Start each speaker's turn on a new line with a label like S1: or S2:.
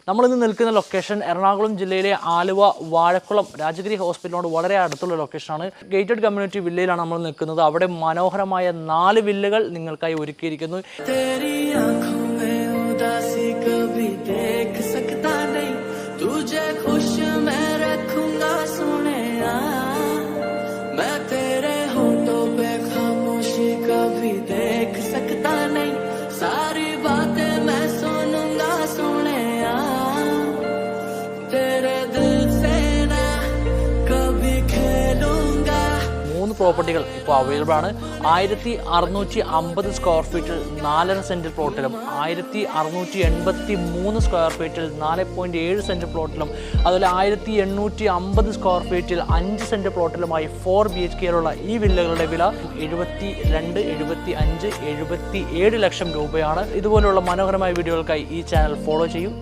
S1: നമ്മളിന്ന് നിൽക്കുന്ന ലൊക്കേഷൻ എറണാകുളം ജില്ലയിലെ ആലുവ വാഴക്കുളം രാജഗിരി ഹോസ്പിറ്റലിനോട് വളരെ അടുത്തുള്ള ലൊക്കേഷനാണ്. ഗേറ്റഡ് കമ്മ്യൂണിറ്റി വില്ലയിലാണ് നമ്മൾ നിൽക്കുന്നത്. അവിടെ മനോഹരമായ 4 വില്ലകൾ നിങ്ങൾക്കായി ഒരുക്കിയിരിക്കുന്നു. പ്രോപ്പർട്ടികൾ ഇപ്പോൾ അവൈലബിൾ ആണ്. 1650 സ്ക്വയർ ഫീറ്റിൽ 4.5 സെന്റ് പ്ലോട്ടിലും 1683 സ്ക്വയർ ഫീറ്റിൽ 4.7 സെന്റ് പ്ലോട്ടിലും അതുപോലെ 1850 സ്ക്വയർ ഫീറ്റിൽ 5 സെന്റ് പ്ലോട്ടിലുമായി 4 BHKയിലുള്ള ഈ വില്ലകളുടെ വില 72, 75, 77 ലക്ഷം രൂപയാണ്. ഇതുപോലുള്ള മനോഹരമായ വീഡിയോകൾക്കായി ഈ ചാനൽ ഫോളോ ചെയ്യും.